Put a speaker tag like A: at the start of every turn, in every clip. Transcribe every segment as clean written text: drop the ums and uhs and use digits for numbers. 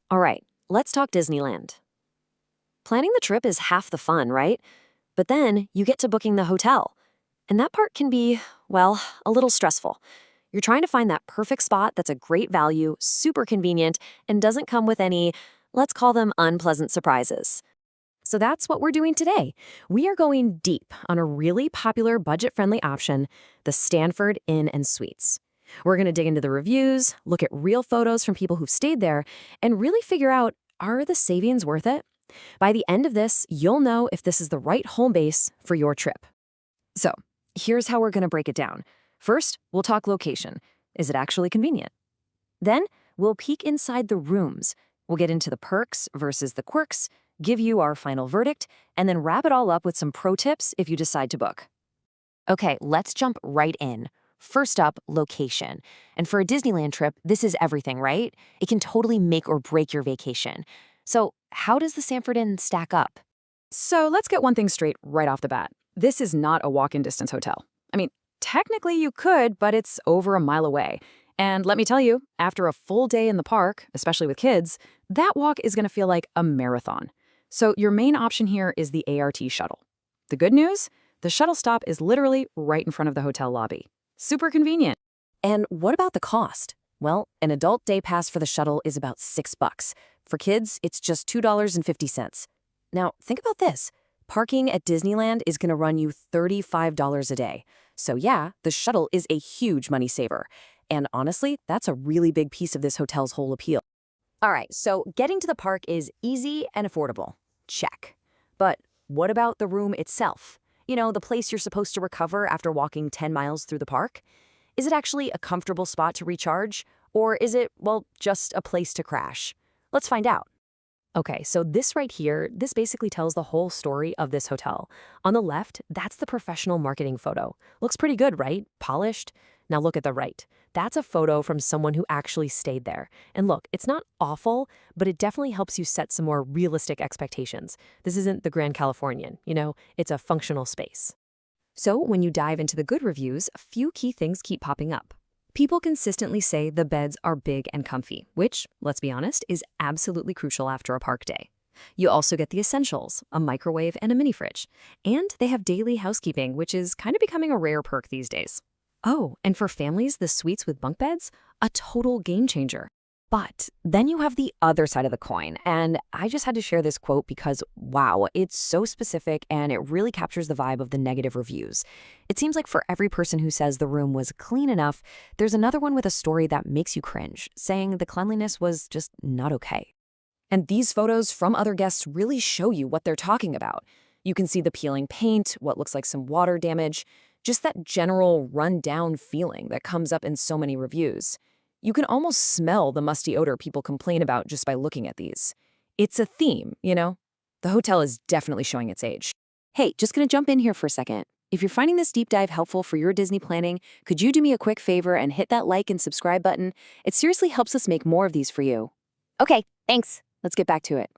A: All right, let's talk Disneyland. Planning the trip is half the fun, right? But then you get to booking the hotel. And that part can be, well, a little stressful. You're trying to find that perfect spot that's a great value, super convenient, and doesn't come with any, let's call them unpleasant surprises. So that's what we're doing today. We are going deep on a really popular budget-friendly option, the Stanford Inn Suites. We're going to dig into the reviews, look at real photos from people who've stayed there, and really figure out, are the savings worth it? By the end of this, you'll know if this is the right home base for your trip. So, here's how we're going to break it down. First, we'll talk location. Is it actually convenient? Then, we'll peek inside the rooms. We'll get into the perks versus the quirks, give you our final verdict, and then wrap it all up with some pro tips if you decide to book. Okay, let's jump right in. First up, location. And for a Disneyland trip, this is everything, right? It can totally make or break your vacation. So, how does the Stanford Inn stack up?
B: So let's get one thing straight right off the bat. This is not a walk-in distance hotel. I mean, technically you could, but it's over a mile away. And let me tell you, after a full day in the park, especially with kids, that walk is going to feel like a marathon. So your main option here is the ART shuttle. The good news? The shuttle stop is literally right in front of the hotel lobby. Super convenient.
A: And what about the cost? Well, an adult day pass for the shuttle is about $6. For kids, it's just $2.50. Now, think about this. Parking at Disneyland is going to run you $35 a day. So yeah, the shuttle is a huge money saver. And honestly, that's a really big piece of this hotel's whole appeal. All right, so getting to the park is easy and affordable. Check. But what about the room itself? You know, the place you're supposed to recover after walking 10 miles through the park? Is it actually a comfortable spot to recharge? Or is it, well, just a place to crash? Let's find out. Okay, so this right here, this basically tells the whole story of this hotel. On the left, that's the professional marketing photo. Looks pretty good, right? Polished. Now look at the right. That's a photo from someone who actually stayed there. And look, it's not awful, but it definitely helps you set some more realistic expectations. This isn't the Grand Californian, you know, it's a functional space. So when you dive into the good reviews, a few key things keep popping up. People consistently say the beds are big and comfy, which, let's be honest, is absolutely crucial after a park day. You also get the essentials, a microwave and a mini fridge. And they have daily housekeeping, which is kind of becoming a rare perk these days. Oh, and for families, the suites with bunk beds, a total game changer. But then you have the other side of the coin, and I just had to share this quote because, wow, it's so specific and it really captures the vibe of the negative reviews. It seems like for every person who says the room was clean enough, there's another one with a story that makes you cringe, saying the cleanliness was just not okay. And these photos from other guests really show you what they're talking about. You can see the peeling paint, what looks like some water damage, just that general run-down feeling that comes up in so many reviews. You can almost smell the musty odor people complain about just by looking at these. It's a theme, you know? The hotel is definitely showing its age. Hey, just gonna jump in here for a second. If you're finding this deep dive helpful for your Disney planning, could you do me a quick favor and hit that like and subscribe button? It seriously helps us make more of these for you. Okay, thanks. Let's get back to it.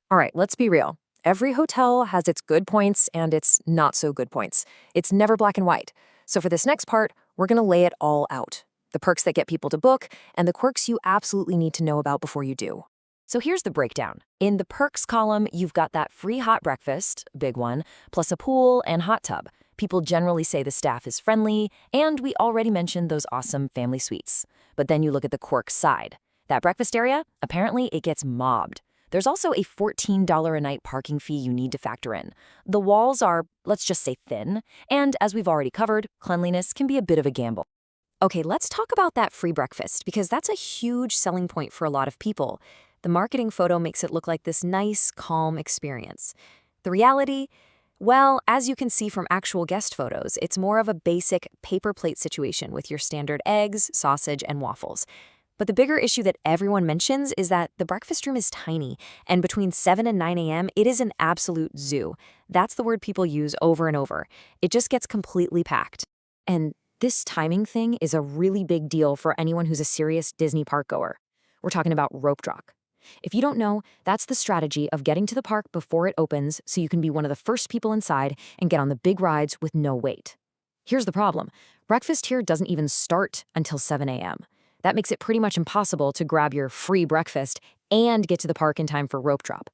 A: All right, let's be real. Every hotel has its good points and its not so good points. It's never black and white. So for this next part, we're gonna lay it all out. The perks that get people to book, and the quirks you absolutely need to know about before you do. So here's the breakdown. In the perks column, you've got that free hot breakfast, big one, plus a pool and hot tub. People generally say the staff is friendly, and we already mentioned those awesome family suites. But then you look at the quirks side. That breakfast area, apparently it gets mobbed. There's also a $14 a night parking fee you need to factor in. The walls are, let's just say, thin, and as we've already covered, cleanliness can be a bit of a gamble. Okay, let's talk about that free breakfast because that's a huge selling point for a lot of people. The marketing photo makes it look like this nice, calm experience. The reality? Well, as you can see from actual guest photos, it's more of a basic paper plate situation with your standard eggs, sausage, and waffles. But the bigger issue that everyone mentions is that the breakfast room is tiny, and between 7 and 9 a.m., it is an absolute zoo. That's the word people use over and over. It just gets completely packed. And this timing thing is a really big deal for anyone who's a serious Disney park goer. We're talking about rope drop. If you don't know, that's the strategy of getting to the park before it opens so you can be one of the first people inside and get on the big rides with no wait. Here's the problem. Breakfast here doesn't even start until 7 a.m. That makes it pretty much impossible to grab your free breakfast
B: and get to the park in time for rope drop.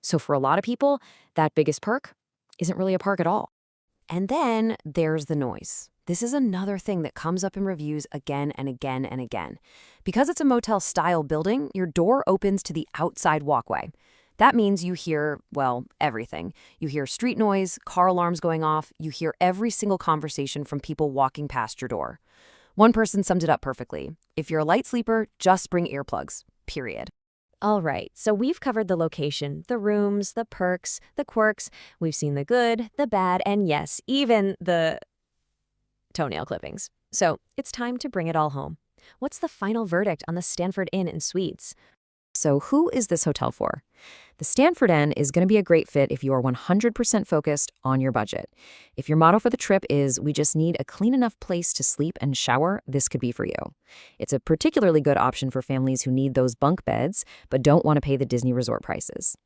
B: So for a lot of people, that biggest perk isn't really a park at all. And then there's the noise. This is another thing that comes up in reviews again and again and again. Because it's a motel-style building, your door opens to the outside walkway. That means you hear, well, everything. You hear street noise, car alarms going off, you hear every single conversation from people walking past your door. One person summed it up perfectly. If you're a light sleeper, just bring earplugs, period.
A: All right, so we've covered the location, the rooms, the perks, the quirks. We've seen the good, the bad, and yes, even the toenail clippings. So it's time to bring it all home. What's the final verdict on the Stanford Inn Suites? So who is this hotel for? The Stanford Inn is going to be a great fit if you are 100% focused on your budget. If your motto for the trip is, we just need a clean enough place to sleep and shower, this could be for you. It's a particularly good option for families who need those bunk beds, but don't want to pay the Disney resort prices.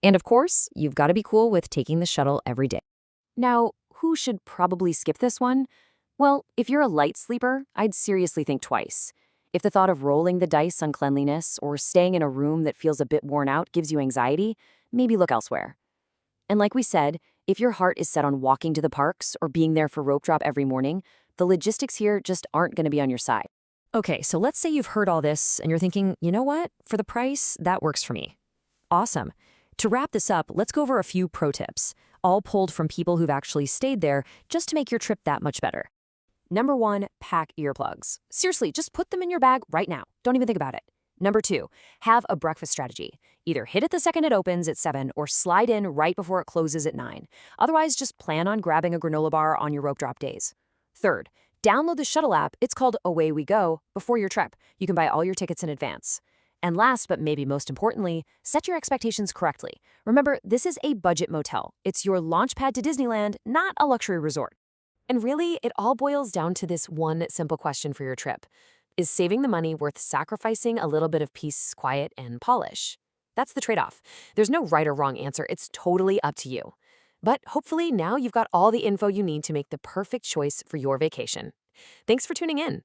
A: And of course, you've got to be cool with taking the shuttle every day. Now, who should probably skip this one? Well, if you're a light sleeper, I'd seriously think twice. If the thought of rolling the dice on cleanliness or staying in a room that feels a bit worn out gives you anxiety, maybe look elsewhere. And like we said, if your heart is set on walking to the parks or being there for rope drop every morning, the logistics here just aren't going to be on your side. Okay, so let's say you've heard all this and you're thinking, you know what? For the price, that works for me. Awesome. To wrap this up, let's go over a few pro tips, all pulled from people who've actually stayed there just to make your trip that much better. Number 1, pack earplugs. Seriously, just put them in your bag right now. Don't even think about it. Number 2, have a breakfast strategy. Either hit it the second it opens at 7 or slide in right before it closes at 9. Otherwise, just plan on grabbing a granola bar on your rope drop days. Third, download the shuttle app. It's called Away We Go before your trip. You can buy all your tickets in advance. And last, but maybe most importantly, set your expectations correctly. Remember, this is a budget motel. It's your launch pad to Disneyland, not a luxury resort. And really, it all boils down to this one simple question for your trip. Is saving the money worth sacrificing a little bit of peace, quiet, and polish? That's the trade-off. There's no right or wrong answer. It's totally up to you. But hopefully now you've got all the info you need to make the perfect choice for your vacation. Thanks for tuning in.